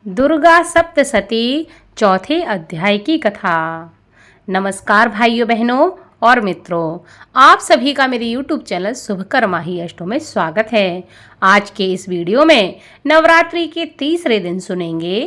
दुर्गा सप्तशती चौथे अध्याय की कथा। नमस्कार भाइयों बहनों और मित्रों, आप सभी का मेरे YouTube चैनल शुभकर्मा ही अष्टों में स्वागत है। आज के इस वीडियो में नवरात्रि के तीसरे दिन सुनेंगे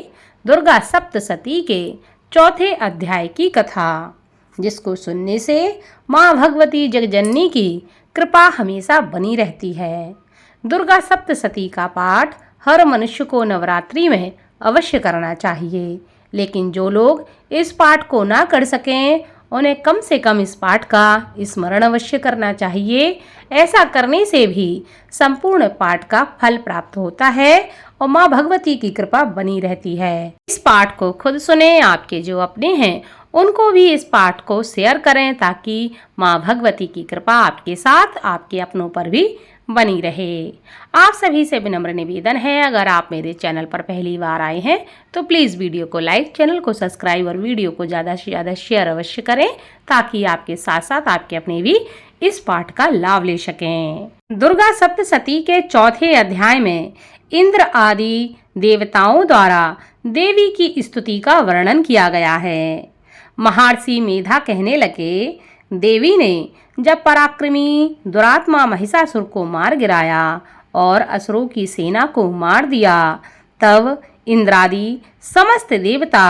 दुर्गा सप्तशती के चौथे अध्याय की कथा, जिसको सुनने से माँ भगवती जगजननी की कृपा हमेशा बनी रहती है। दुर्गा सप्तशती का पाठ हर मनुष्य को नवरात्रि में अवश्य करना चाहिए, लेकिन जो लोग इस पाठ को ना कर सकें उन्हें कम से कम इस पाठ का स्मरण अवश्य करना चाहिए। ऐसा करने से भी संपूर्ण पाठ का फल प्राप्त होता है और माँ भगवती की कृपा बनी रहती है। इस पाठ को खुद सुने, आपके जो अपने हैं उनको भी इस पाठ को शेयर करें, ताकि माँ भगवती की कृपा आपके साथ, आपके अपनों पर भी बनी रहे। आप सभी से विनम्र निवेदन है, अगर आप मेरे चैनल पर पहली बार आए हैं तो प्लीज़ वीडियो को लाइक, चैनल को सब्सक्राइब और वीडियो को ज़्यादा से ज़्यादा शेयर अवश्य करें, ताकि आपके साथ साथ आपके अपने भी इस पाठ का लाभ ले सकें। दुर्गा सप्तशती के चौथे अध्याय में इंद्र आदि देवताओं द्वारा देवी की स्तुति का वर्णन किया गया है। महर्षि मेधा कहने लगे, देवी ने जब पराक्रमी दुरात्मा महिषासुर को मार गिराया और असुरों की सेना को मार दिया, तब इंद्रादि समस्त देवता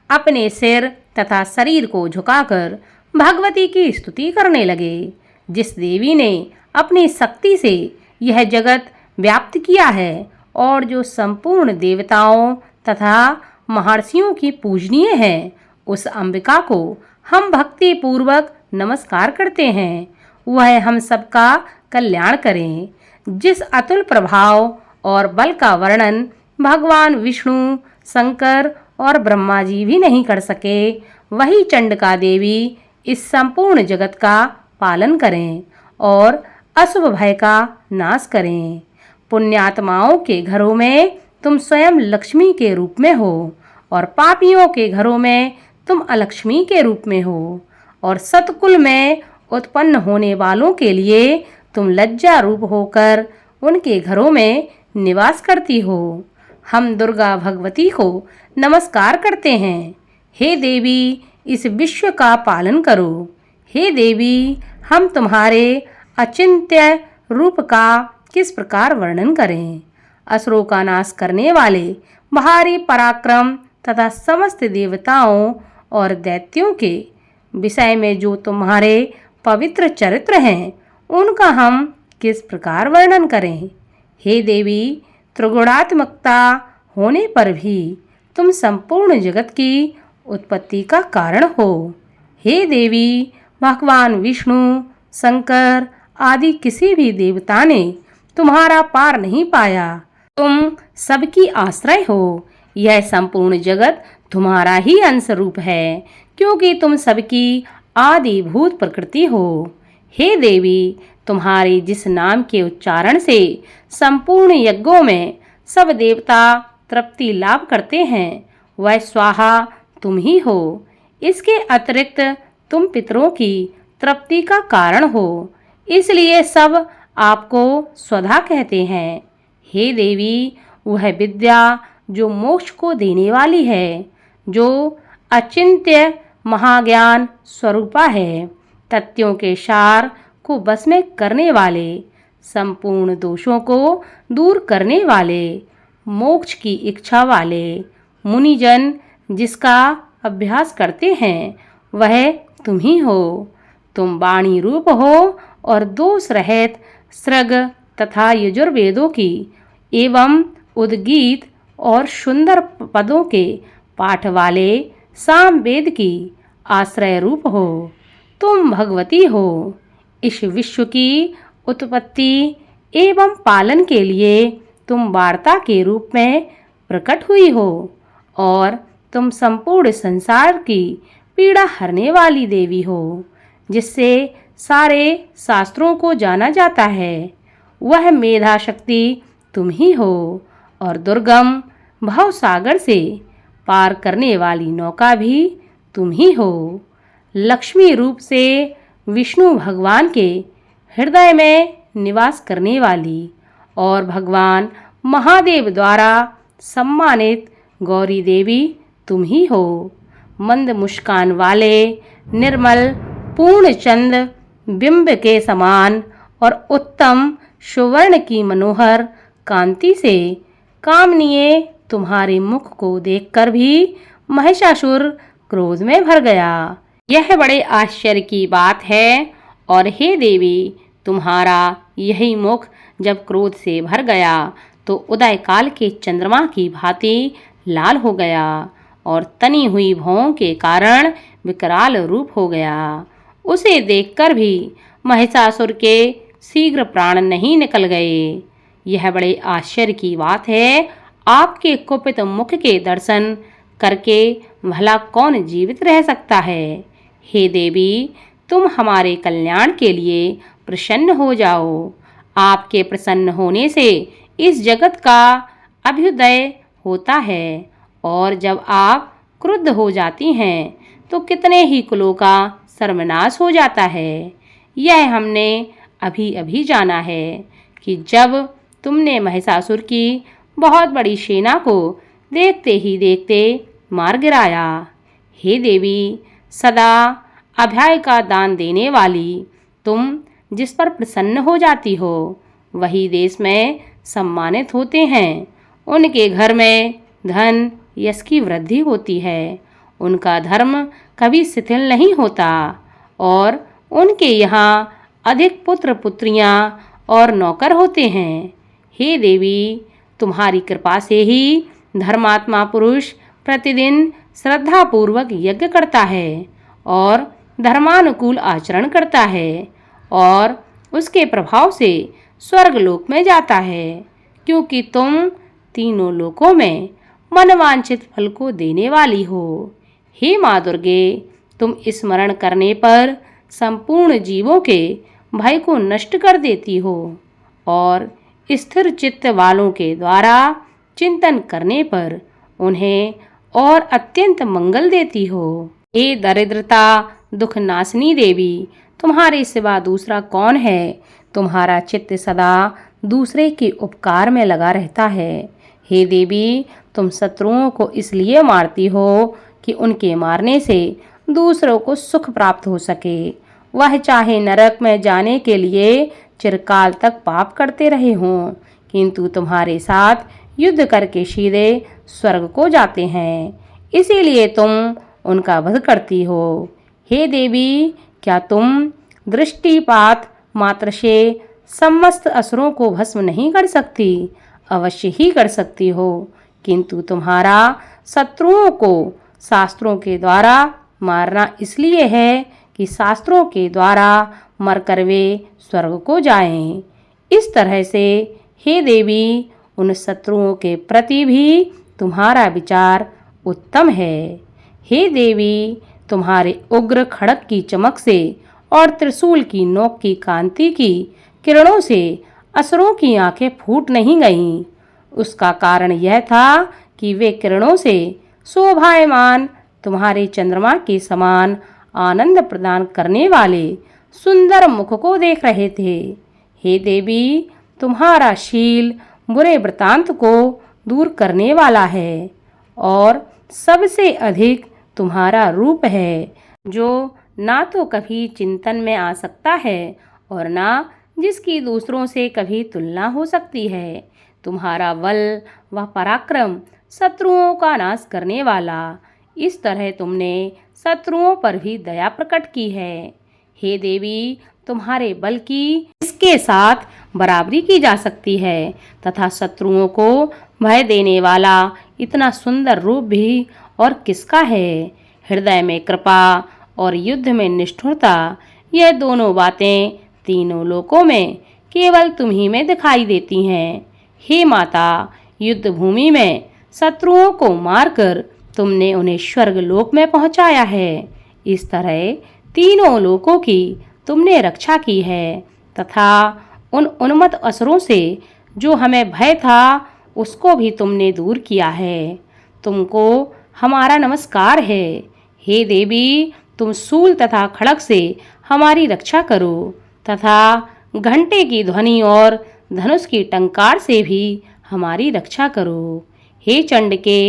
अपने सिर तथा शरीर को झुकाकर भगवती की स्तुति करने लगे। जिस देवी ने अपनी शक्ति से यह जगत व्याप्त किया है और जो संपूर्ण देवताओं तथा महर्षियों की पूजनीय है, उस अंबिका को हम भक्ति पूर्वक नमस्कार करते हैं। वह हम सबका कल्याण करें। जिस अतुल प्रभाव और बल का वर्णन भगवान विष्णु, शंकर और ब्रह्मा जी भी नहीं कर सके, वही चंडिका देवी इस संपूर्ण जगत का पालन करें और अशुभ भय का नाश करें। पुण्यात्माओं के घरों में तुम स्वयं लक्ष्मी के रूप में हो और पापियों के घरों में तुम अलक्ष्मी के रूप में हो, और सतकुल में उत्पन्न होने वालों के लिए तुम लज्जा रूप होकर उनके घरों में निवास करती हो। हम दुर्गा भगवती को नमस्कार करते हैं। हे देवी, इस विश्व का पालन करो। हे देवी, हम तुम्हारे अचिंत्य रूप का किस प्रकार वर्णन करें। असुरों का नाश करने वाले भारी पराक्रम तथा समस्त देवताओं और दैत्यों के विषय में जो तुम्हारे पवित्र चरित्र हैं, उनका हम किस प्रकार वर्णन करें। हे देवी, त्रिगुणात्मकता होने पर भी तुम संपूर्ण जगत की उत्पत्ति का कारण हो। हे देवी, भगवान विष्णु, शंकर आदि किसी भी देवता ने तुम्हारा पार नहीं पाया। तुम सबकी आश्रय हो। यह संपूर्ण जगत तुम्हारा ही अंश रूप है, क्योंकि तुम सबकी आदिभूत प्रकृति हो। हे देवी, तुम्हारे जिस नाम के उच्चारण से संपूर्ण यज्ञों में सब देवता तृप्ति लाभ करते हैं, वह स्वाहा तुम ही हो। इसके अतिरिक्त तुम पितरों की तृप्ति का कारण हो, इसलिए सब आपको स्वधा कहते हैं। हे देवी, वह विद्या जो मोक्ष को देने वाली है, जो अचिंत्य महाज्ञान स्वरूपा है, तथ्यों के सार को बस में करने वाले, संपूर्ण दोषों को दूर करने वाले, मोक्ष की इच्छा वाले मुनिजन जिसका अभ्यास करते हैं, वह तुम ही हो। तुम वाणी रूप हो और दोष रहित सृग तथा यजुर्वेदों की एवं उद्गीत और सुंदर पदों के पाठ वाले सामवेद की आश्रय रूप हो। तुम भगवती हो। इस विश्व की उत्पत्ति एवं पालन के लिए तुम वार्ता के रूप में प्रकट हुई हो, और तुम संपूर्ण संसार की पीड़ा हरने वाली देवी हो, जिससे सारे शास्त्रों को जाना जाता है। वह मेधा शक्ति तुम ही हो, और दुर्गम भव सागर से पार करने वाली नौका भी तुम ही हो। लक्ष्मी रूप से विष्णु भगवान के हृदय में निवास करने वाली और भगवान महादेव द्वारा सम्मानित गौरी देवी तुम ही हो। मंद मुस्कान वाले निर्मल पूर्ण चंद बिंब के समान और उत्तम सुवर्ण की मनोहर कांति से कामनीय तुम्हारे मुख को देखकर भी महिषासुर क्रोध में भर गया। यह बड़े आश्चर्य की बात है। और हे देवी, तुम्हारा यही मुख जब क्रोध से भर गया तो उदय काल के चंद्रमा की भांति लाल हो गया और तनी हुई भौं के कारण विकराल रूप हो गया। उसे देखकर भी महिषासुर के शीघ्र प्राण नहीं निकल गए। यह बड़े आश्चर्य की बात है। आपके कुपित मुख के दर्शन करके भला कौन जीवित रह सकता है। हे देवी, तुम हमारे कल्याण के लिए प्रसन्न हो जाओ। आपके प्रसन्न होने से इस जगत का अभ्युदय होता है और जब आप क्रुद्ध हो जाती हैं तो कितने ही कुलों का सर्वनाश हो जाता है। यह हमने अभी अभी जाना है कि जब तुमने महिषासुर की बहुत बड़ी सेना को देखते ही देखते मार गिराया। हे देवी, सदा अभय का दान देने वाली तुम जिस पर प्रसन्न हो जाती हो वही देश में सम्मानित होते हैं। उनके घर में धन यश की वृद्धि होती है। उनका धर्म कभी शिथिल नहीं होता और उनके यहाँ अधिक पुत्र पुत्रियाँ और नौकर होते हैं। हे देवी, तुम्हारी कृपा से ही धर्मात्मा पुरुष प्रतिदिन श्रद्धापूर्वक यज्ञ करता है और धर्मानुकूल आचरण करता है और उसके प्रभाव से स्वर्गलोक में जाता है, क्योंकि तुम तीनों लोकों में मनवांछित फल को देने वाली हो। हे माँ दुर्गे, तुम स्मरण करने पर संपूर्ण जीवों के भय को नष्ट कर देती हो और स्थिर चित्त वालों के द्वारा चिंतन करने पर उन्हें और अत्यंत मंगल देती हो। हे दरिद्रता दुख नाशनी देवी, तुम्हारे सिवा दूसरा कौन है। तुम्हारा चित्त सदा दूसरे के उपकार में लगा रहता है। हे देवी, तुम शत्रुओं को इसलिए मारती हो कि उनके मारने से दूसरों को सुख प्राप्त हो सके। वह चाहे नरक में जाने के लिए चिरकाल तक पाप करते रहे हों, किंतु तुम्हारे साथ युद्ध करके सीधे स्वर्ग को जाते हैं, इसीलिए तुम उनका वध करती हो। हे देवी, क्या तुम दृष्टिपात मात्र से समस्त असुरों को भस्म नहीं कर सकती? अवश्य ही कर सकती हो, किंतु तुम्हारा शत्रुओं को शास्त्रों के द्वारा मारना इसलिए है कि शास्त्रों के द्वारा मरकर वे स्वर्ग को जाएं। इस तरह से हे देवी, उन शत्रुओं के प्रति भी तुम्हारा विचार उत्तम है। हे देवी, तुम्हारे उग्र खड़ग की चमक से और त्रिशूल की नोक की कांति की किरणों से असुरों की आंखें फूट नहीं गईं। उसका कारण यह था कि वे किरणों से शोभायमान तुम्हारे चंद्रमा के समान आनंद प्रदान करने वाले सुंदर मुख को देख रहे थे। हे देवी, तुम्हारा शील बुरे वृतांत को दूर करने वाला है और सबसे अधिक तुम्हारा रूप है, जो ना तो कभी चिंतन में आ सकता है और ना जिसकी दूसरों से कभी तुलना हो सकती है। तुम्हारा बल व पराक्रम शत्रुओं का नाश करने वाला, इस तरह तुमने शत्रुओं पर भी दया प्रकट की है। हे देवी, तुम्हारे बल की इसके साथ बराबरी की जा सकती है तथा शत्रुओं को भय देने वाला इतना सुंदर रूप भी और किसका है। हृदय में कृपा और युद्ध में निष्ठुरता, यह दोनों बातें तीनों लोकों में केवल तुम ही में दिखाई देती हैं। हे माता, युद्ध भूमि में शत्रुओं को मारकर तुमने उन्हें स्वर्ग लोक में पहुंचाया है। इस तरह तीनों लोकों की तुमने रक्षा की है तथा उन उन्मत्त असुरों से जो हमें भय था उसको भी तुमने दूर किया है। तुमको हमारा नमस्कार है। हे देवी, तुम शूल तथा खड़ग से हमारी रक्षा करो तथा घंटे की ध्वनि और धनुष की टंकार से भी हमारी रक्षा करो। हे चंड के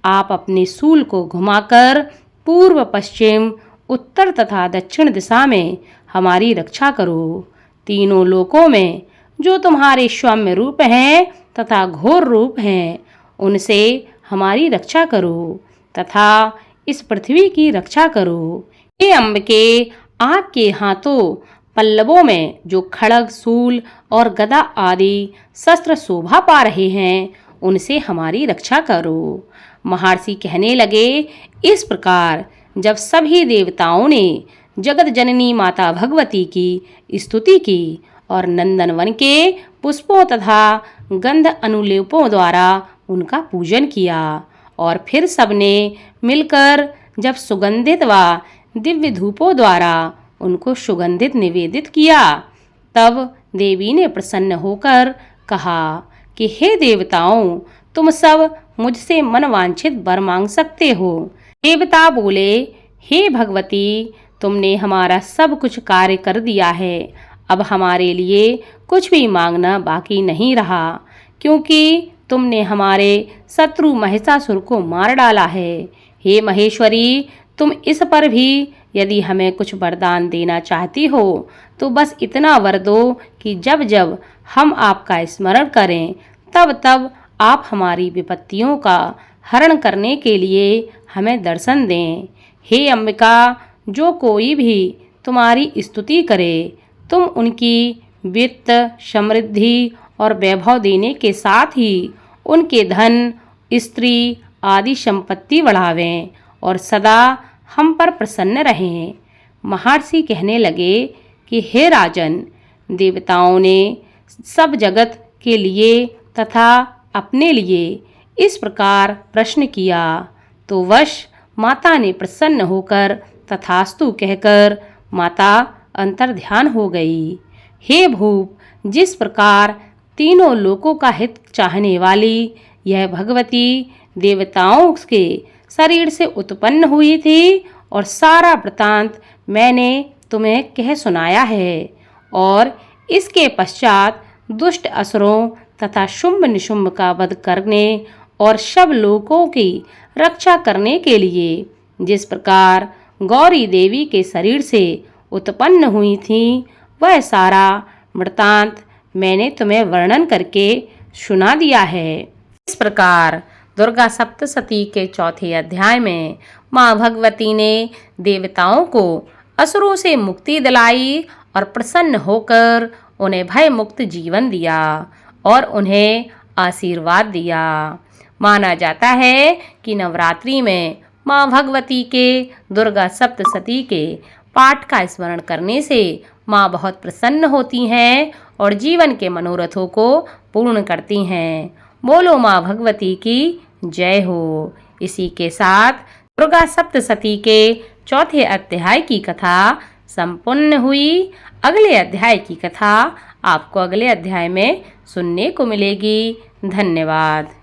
आप अपने शूल को घुमाकर पूर्व, पश्चिम, उत्तर तथा दक्षिण दिशा में हमारी रक्षा करो। तीनों लोकों में जो तुम्हारे सौम्य रूप हैं तथा घोर रूप हैं, उनसे हमारी रक्षा करो तथा इस पृथ्वी की रक्षा करो। हे अम्बिके, आपके हाथों पल्लवों में जो खड्ग, शूल और गदा आदि शस्त्र शोभा पा रहे हैं, उनसे हमारी रक्षा करो। महर्षि कहने लगे, इस प्रकार जब सभी देवताओं ने जगत जननी माता भगवती की स्तुति की और नंदनवन के पुष्पों तथा गंध अनुलेपों द्वारा उनका पूजन किया और फिर सबने मिलकर जब सुगंधित व दिव्य धूपों द्वारा उनको सुगंधित निवेदित किया, तब देवी ने प्रसन्न होकर कहा कि हे देवताओं, तुम सब मुझसे मनवांछित वर मांग सकते हो। देवता बोले, हे भगवती, तुमने हमारा सब कुछ कार्य कर दिया है। अब हमारे लिए कुछ भी मांगना बाकी नहीं रहा, क्योंकि तुमने हमारे शत्रु महिषासुर को मार डाला है। हे महेश्वरी, तुम इस पर भी यदि हमें कुछ वरदान देना चाहती हो तो बस इतना वर दो कि जब जब हम आपका स्मरण करें तब तब आप हमारी विपत्तियों का हरण करने के लिए हमें दर्शन दें। हे अंबिका, जो कोई भी तुम्हारी स्तुति करे, तुम उनकी वित्त, समृद्धि और वैभव देने के साथ ही उनके धन, स्त्री आदि संपत्ति बढ़ावें और सदा हम पर प्रसन्न रहें। महर्षि कहने लगे कि हे राजन, देवताओं ने सब जगत के लिए तथा अपने लिए इस प्रकार प्रश्न किया, तो वश माता ने प्रसन्न होकर तथास्तु कहकर माता अंतर्ध्यान हो गई। हे भूप, जिस प्रकार तीनों लोकों का हित चाहने वाली यह भगवती देवताओं के शरीर से उत्पन्न हुई थी और सारा वृतांत मैंने तुम्हें कह सुनाया है, और इसके पश्चात दुष्ट असुरों तथा शुंभ निशुंभ का वध करने और सब लोकों की रक्षा करने के लिए जिस प्रकार गौरी देवी के शरीर से उत्पन्न हुई थी, वह सारा वृतांत मैंने तुम्हें वर्णन करके सुना दिया है। इस प्रकार दुर्गा सप्तशती के चौथे अध्याय में माँ भगवती ने देवताओं को असुरों से मुक्ति दिलाई और प्रसन्न होकर उन्हें भय मुक्त जीवन दिया और उन्हें आशीर्वाद दिया। माना जाता है कि नवरात्रि में माँ भगवती के दुर्गा सप्तशती के पाठ का स्मरण करने से माँ बहुत प्रसन्न होती हैं और जीवन के मनोरथों को पूर्ण करती हैं। बोलो माँ भगवती की जय हो। इसी के साथ दुर्गा सप्तशती के चौथे अध्याय की कथा संपन्न हुई। अगले अध्याय की कथा आपको अगले अध्याय में सुनने को मिलेगी। धन्यवाद।